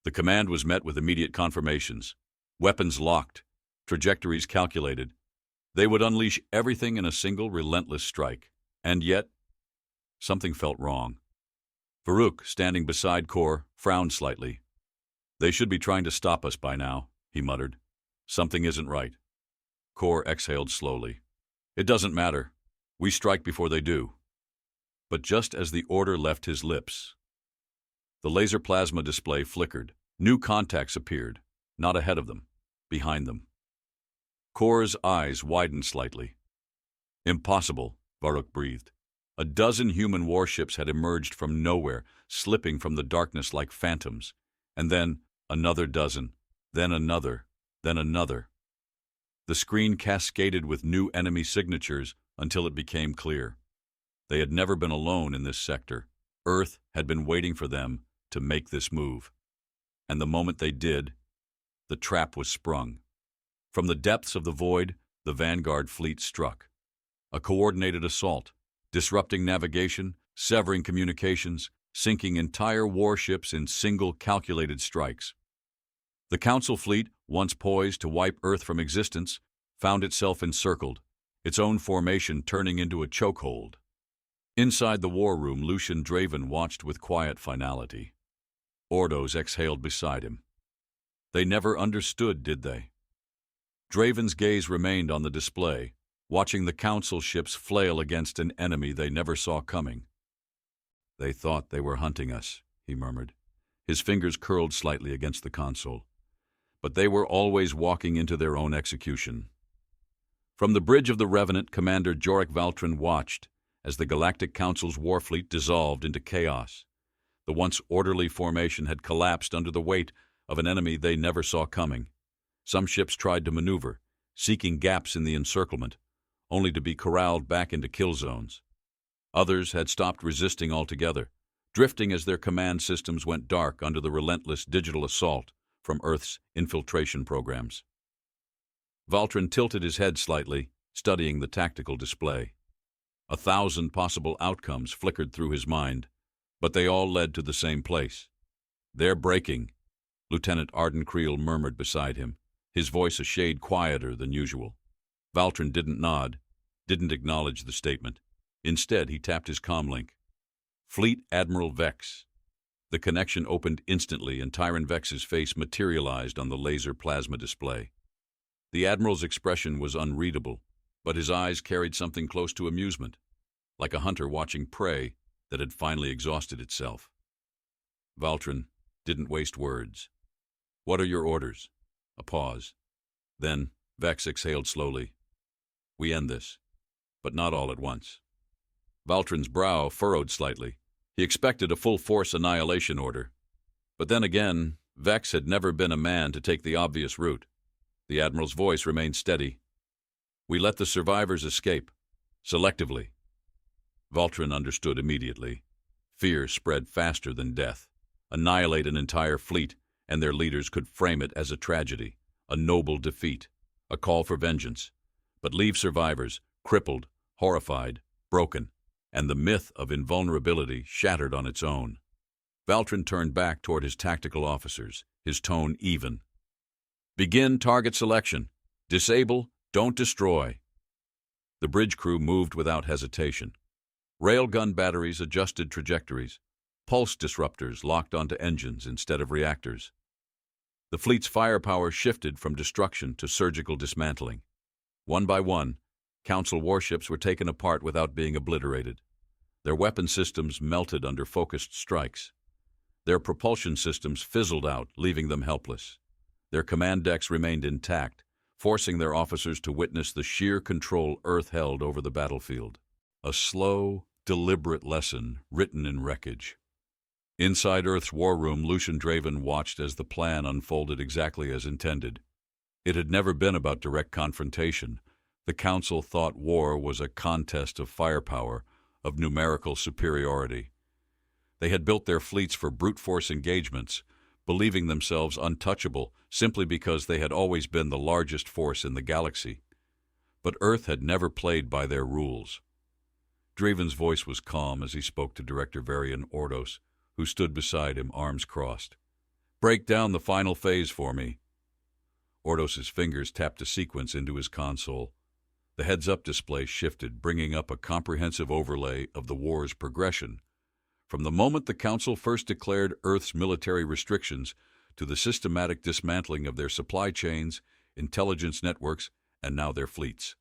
The command was met with immediate confirmations. Weapons locked, trajectories calculated. They would unleash everything in a single relentless strike. And yet, something felt wrong. Varuk, standing beside Kor, frowned slightly. "They should be trying to stop us by now," he muttered. "Something isn't right." Kor exhaled slowly. "It doesn't matter. We strike before they do." But just as the order left his lips, the laser plasma display flickered. New contacts appeared, not ahead of them, behind them. Kor's eyes widened slightly. "Impossible," Varuk breathed. A dozen human warships had emerged from nowhere, slipping from the darkness like phantoms. And then another dozen, then another, then another. The screen cascaded with new enemy signatures until it became clear. They had never been alone in this sector. Earth had been waiting for them to make this move. And the moment they did, the trap was sprung. From the depths of the void, the Vanguard fleet struck. A coordinated assault, disrupting navigation, severing communications, sinking entire warships in single calculated strikes. The Council fleet, once poised to wipe Earth from existence, found itself encircled, its own formation turning into a chokehold. Inside the war room, Lucian Draven watched with quiet finality. Ordos exhaled beside him. They never understood, did they? Draven's gaze remained on the display, watching the Council ships flail against an enemy they never saw coming. "They thought they were hunting us," he murmured. His fingers curled slightly against the console. But they were always walking into their own execution. From the bridge of the Revenant, Commander Jorik Valtrin watched as the Galactic Council's warfleet dissolved into chaos. The once orderly formation had collapsed under the weight of an enemy they never saw coming. Some ships tried to maneuver, seeking gaps in the encirclement, only to be corralled back into kill zones. Others had stopped resisting altogether, drifting as their command systems went dark under the relentless digital assault from Earth's infiltration programs. Valtrin tilted his head slightly, studying the tactical display. 1,000 possible outcomes flickered through his mind, but they all led to the same place. "They're breaking," Lieutenant Arden Creel murmured beside him, his voice a shade quieter than usual. Valtrin didn't nod, didn't acknowledge the statement. Instead, he tapped his comlink. "Fleet Admiral Vex." The connection opened instantly, and Tyron Vex's face materialized on the laser plasma display. The Admiral's expression was unreadable, but his eyes carried something close to amusement, like a hunter watching prey that had finally exhausted itself. Valtrin didn't waste words. "What are your orders?" A pause. Then Vex exhaled slowly. "We end this, but not all at once." Valtrin's brow furrowed slightly. He expected a full-force annihilation order. But then again, Vex had never been a man to take the obvious route. The Admiral's voice remained steady. "We let the survivors escape, selectively." Valtrin understood immediately. Fear spread faster than death. Annihilate an entire fleet, and their leaders could frame it as a tragedy, a noble defeat, a call for vengeance. But leave survivors, crippled, horrified, broken, and the myth of invulnerability shattered on its own. Valtrin turned back toward his tactical officers, his tone even. "Begin target selection. Disable, don't destroy." The bridge crew moved without hesitation. Railgun batteries adjusted trajectories. Pulse disruptors locked onto engines instead of reactors. The fleet's firepower shifted from destruction to surgical dismantling. One by one, Council warships were taken apart without being obliterated. Their weapon systems melted under focused strikes. Their propulsion systems fizzled out, leaving them helpless. Their command decks remained intact, forcing their officers to witness the sheer control Earth held over the battlefield. A slow, deliberate lesson written in wreckage. Inside Earth's war room, Lucian Draven watched as the plan unfolded exactly as intended. It had never been about direct confrontation. The Council thought war was a contest of firepower, of numerical superiority. They had built their fleets for brute force engagements, believing themselves untouchable simply because they had always been the largest force in the galaxy. But Earth had never played by their rules. Draven's voice was calm as he spoke to Director Varian Ordos, who stood beside him, arms crossed. "Break down the final phase for me." Ordos's fingers tapped a sequence into his console. The heads-up display shifted, bringing up a comprehensive overlay of the war's progression, from the moment the Council first declared Earth's military restrictions to the systematic dismantling of their supply chains, intelligence networks, and now their fleets.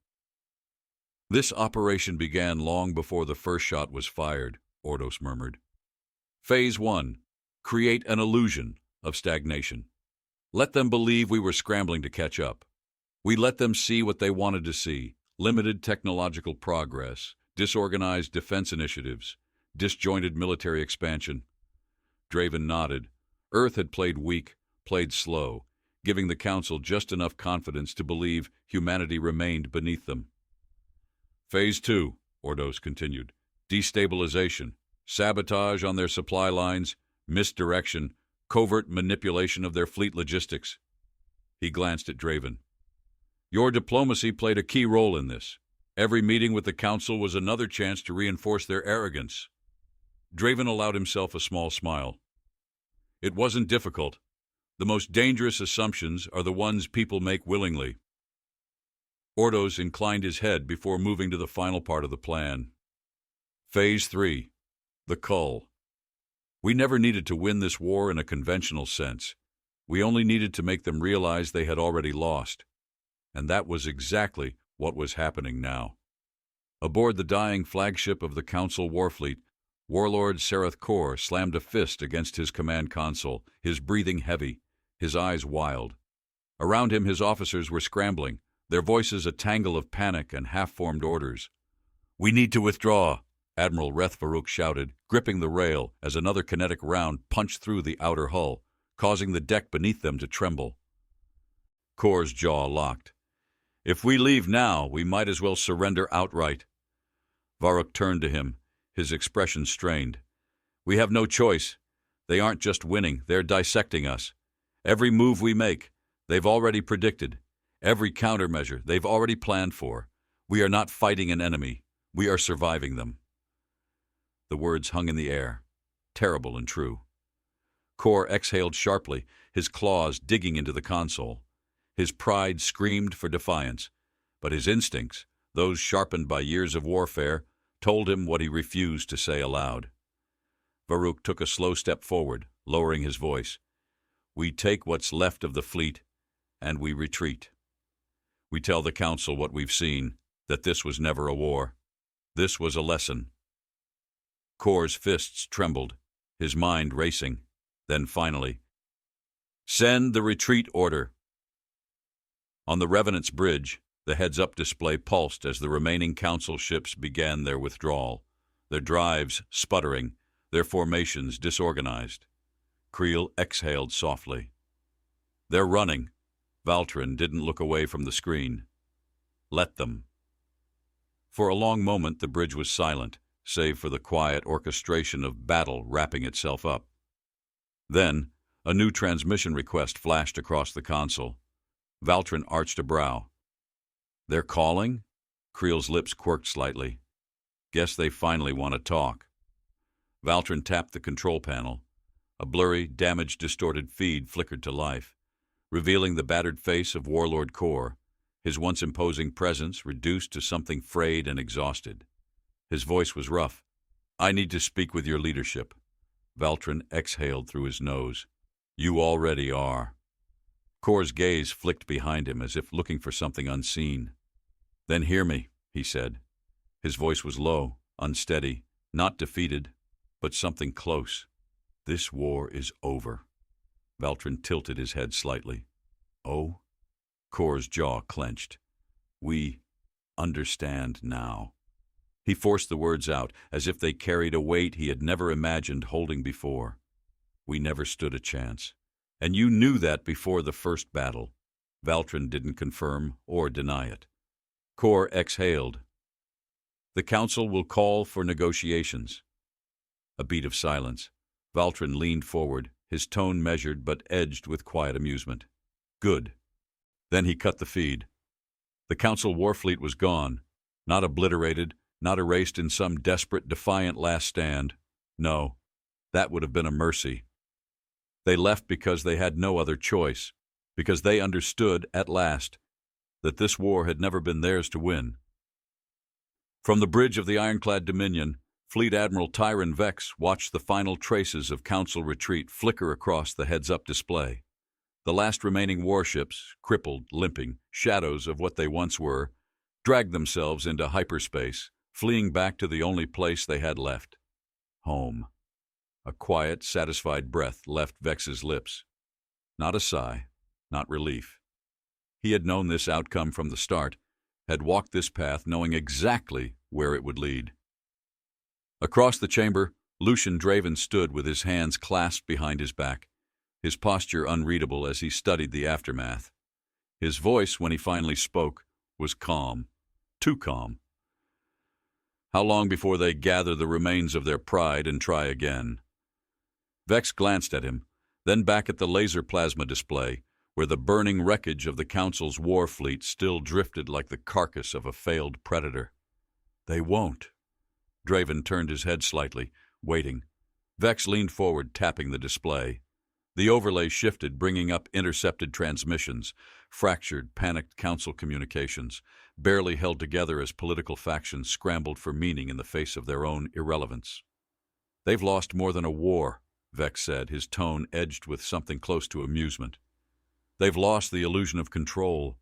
"This operation began long before the first shot was fired," Ordos murmured. "Phase 1. Create an illusion of stagnation. Let them believe we were scrambling to catch up. We let them see what they wanted to see: limited technological progress, disorganized defense initiatives, disjointed military expansion." Draven nodded. Earth had played weak, played slow, giving the Council just enough confidence to believe humanity remained beneath them. "Phase 2, Ordos continued. destabilization, sabotage on their supply lines, misdirection, covert manipulation of their fleet logistics. He glanced at Draven. Your diplomacy played a key role in this. Every meeting with the Council was another chance to reinforce their arrogance. Draven allowed himself a small smile. It wasn't difficult. The most dangerous assumptions are the ones people make willingly. Ordos inclined his head before moving to the final part of the plan. Phase 3. The Cull. We never needed to win this war in a conventional sense. We only needed to make them realize they had already lost. And that was exactly what was happening now. Aboard the dying flagship of the Council Warfleet, Warlord Sereth Kor slammed a fist against his command console, his breathing heavy, his eyes wild. Around him his officers were scrambling, their voices a tangle of panic and half-formed orders. "We need to withdraw," Admiral Reth-Varuk shouted, gripping the rail as another kinetic round punched through the outer hull, causing the deck beneath them to tremble. Kor's jaw locked. "If we leave now, we might as well surrender outright." Varuk turned to him, his expression strained. "We have no choice. They aren't just winning, they're dissecting us. Every move we make, they've already predicted. Every countermeasure, they've already planned for. We are not fighting an enemy. We are surviving them." The words hung in the air, terrible and true. Kor exhaled sharply, his claws digging into the console. His pride screamed for defiance, but his instincts, those sharpened by years of warfare, told him what he refused to say aloud. Varuk took a slow step forward, lowering his voice. "We take what's left of the fleet, and we retreat. We tell the Council what we've seen, that this was never a war. This was a lesson." Kor's fists trembled, his mind racing. Then finally, "Send the retreat order." On the Revenant's bridge, the heads-up display pulsed as the remaining Council ships began their withdrawal, their drives sputtering, their formations disorganized. Creel exhaled softly. "They're running." Valtrin didn't look away from the screen. "Let them." For a long moment the bridge was silent, save for the quiet orchestration of battle wrapping itself up. Then, a new transmission request flashed across the console. Valtrin arched a brow. "They're calling?" Creel's lips quirked slightly. "Guess they finally want to talk." Valtrin tapped the control panel. A blurry, damage-distorted feed flickered to life, revealing the battered face of Warlord Kor, his once imposing presence reduced to something frayed and exhausted. His voice was rough. "I need to speak with your leadership." Valtrin exhaled through his nose. "You already are." Kor's gaze flicked behind him as if looking for something unseen. "Then hear me," he said. His voice was low, unsteady, not defeated, but something close. "This war is over." Valtrin tilted his head slightly. "Oh?" Kor's jaw clenched. "We understand now." He forced the words out, as if they carried a weight he had never imagined holding before. "We never stood a chance. And you knew that before the first battle." Valtrin didn't confirm or deny it. Kor exhaled. "The Council will call for negotiations." A beat of silence. Valtrin leaned forward, his tone measured but edged with quiet amusement. "Good." Then he cut the feed. The Council Warfleet was gone, not obliterated, not erased in some desperate, defiant last stand. No, that would have been a mercy. They left because they had no other choice, because they understood, at last, that this war had never been theirs to win. From the bridge of the ironclad Dominion, Fleet Admiral Tyron Vex watched the final traces of Council retreat flicker across the heads-up display. The last remaining warships, crippled, limping, shadows of what they once were, dragged themselves into hyperspace, fleeing back to the only place they had left: home. A quiet, satisfied breath left Vex's lips. Not a sigh, not relief. He had known this outcome from the start, had walked this path knowing exactly where it would lead. Across the chamber, Lucian Draven stood with his hands clasped behind his back, his posture unreadable as he studied the aftermath. His voice, when he finally spoke, was calm, too calm. How long before they gather the remains of their pride and try again? Vex glanced at him, then back at the laser plasma display, where the burning wreckage of the Council's war fleet still drifted like the carcass of a failed predator. They won't. Draven turned his head slightly, waiting. Vex leaned forward, tapping the display. The overlay shifted, bringing up intercepted transmissions, fractured, panicked Council communications, barely held together as political factions scrambled for meaning in the face of their own irrelevance. They've lost more than a war, Vex said, his tone edged with something close to amusement. They've lost the illusion of control.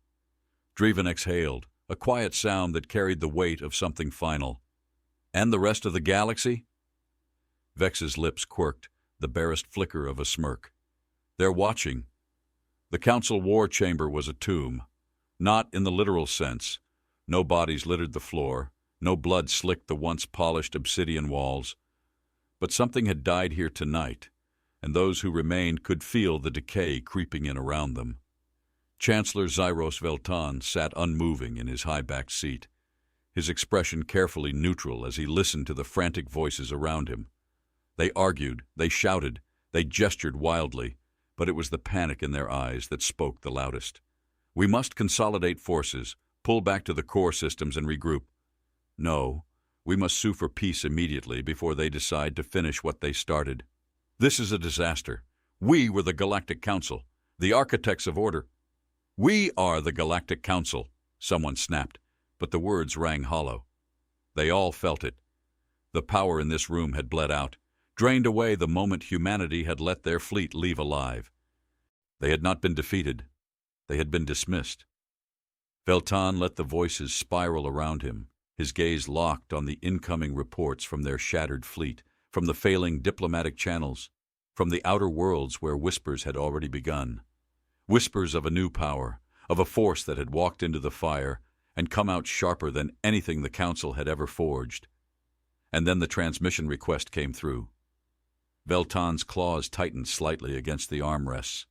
Draven exhaled, a quiet sound that carried the weight of something final. And the rest of the galaxy? Vex's lips quirked, the barest flicker of a smirk. They're watching. The Council war chamber was a tomb. Not in the literal sense. No bodies littered the floor. No blood slicked the once polished obsidian walls. But something had died here tonight, and those who remained could feel the decay creeping in around them. Chancellor Zyros Veltan sat unmoving in his high-backed seat, his expression carefully neutral as he listened to the frantic voices around him. They argued, they shouted, they gestured wildly, but it was the panic in their eyes that spoke the loudest. We must consolidate forces, pull back to the core systems and regroup. No, we must sue for peace immediately before they decide to finish what they started. This is a disaster. We were the Galactic Council, the architects of order. We are the Galactic Council, someone snapped, but the words rang hollow. They all felt it. The power in this room had bled out, drained away the moment humanity had let their fleet leave alive. They had not been defeated. They had been dismissed. Veltan let the voices spiral around him, his gaze locked on the incoming reports from their shattered fleet, from the failing diplomatic channels, from the outer worlds where whispers had already begun. Whispers of a new power, of a force that had walked into the fire and come out sharper than anything the Council had ever forged. And then the transmission request came through. Veltan's claws tightened slightly against the armrests.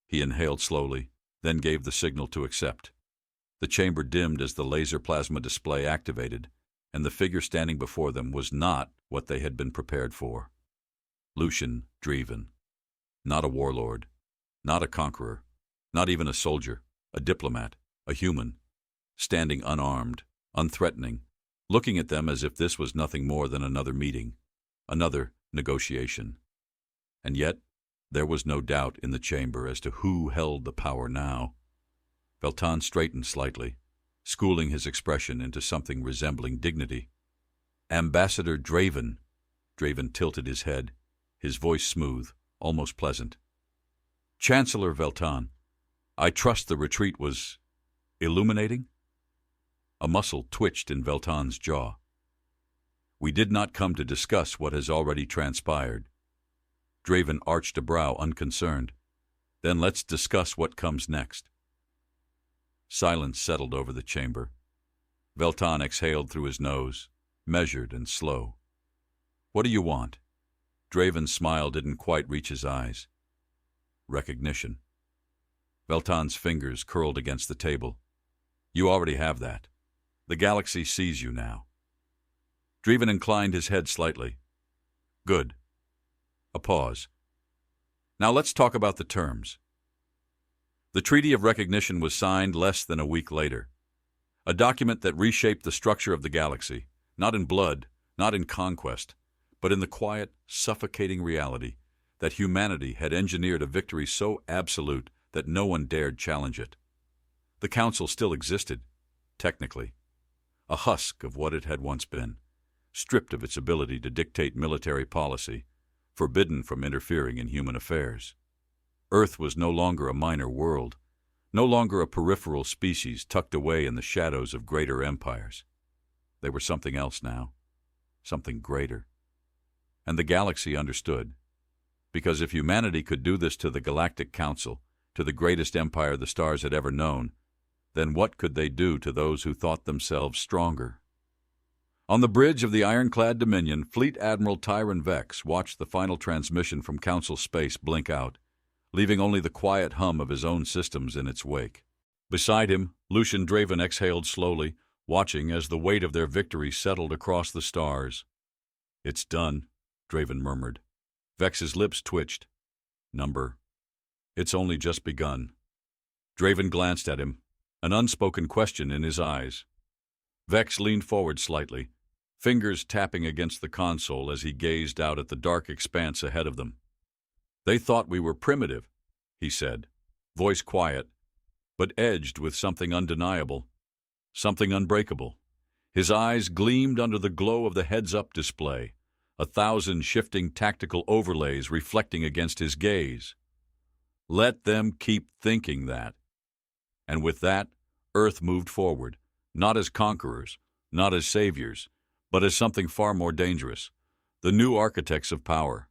He inhaled slowly, then gave the signal to accept. The chamber dimmed as the laser plasma display activated, and the figure standing before them was not what they had been prepared for. Lucian Draven. Not a warlord, not a conqueror, not even a soldier, a diplomat, a human, standing unarmed, unthreatening, looking at them as if this was nothing more than another meeting, another negotiation. And yet, there was no doubt in the chamber as to who held the power now. Veltan straightened slightly, schooling his expression into something resembling dignity. Ambassador Draven. Draven tilted his head, his voice smooth, almost pleasant. Chancellor Veltan, I trust the retreat was illuminating? A muscle twitched in Veltan's jaw. We did not come to discuss what has already transpired. Draven arched a brow, unconcerned. Then let's discuss what comes next. Silence settled over the chamber. Veltan exhaled through his nose, measured and slow. What do you want? Draven's smile didn't quite reach his eyes. Recognition. Veltan's fingers curled against the table. You already have that. The galaxy sees you now. Draven inclined his head slightly. Good. A pause. Now let's talk about the terms. The Treaty of Recognition was signed less than a week later. A document that reshaped the structure of the galaxy, not in blood, not in conquest, but in the quiet, suffocating reality that humanity had engineered a victory so absolute that no one dared challenge it. The Council still existed, technically, a husk of what it had once been, stripped of its ability to dictate military policy, forbidden from interfering in human affairs. Earth was no longer a minor world, no longer a peripheral species tucked away in the shadows of greater empires. They were something else now, something greater. And the galaxy understood, because if humanity could do this to the Galactic Council, to the greatest empire the stars had ever known, then what could they do to those who thought themselves stronger? On the bridge of the ironclad Dominion, Fleet Admiral Tyron Vex watched the final transmission from Council space blink out, leaving only the quiet hum of his own systems in its wake. Beside him, Lucian Draven exhaled slowly, watching as the weight of their victory settled across the stars. "It's done," Draven murmured. Vex's lips twitched. "Number. It's only just begun." Draven glanced at him, an unspoken question in his eyes. Vex leaned forward slightly, fingers tapping against the console as he gazed out at the dark expanse ahead of them. "They thought we were primitive," he said, voice quiet, but edged with something undeniable, something unbreakable. His eyes gleamed under the glow of the heads-up display, 1,000 shifting tactical overlays reflecting against his gaze. Let them keep thinking that. And with that, Earth moved forward, not as conquerors, not as saviors, but as something far more dangerous, the new architects of power.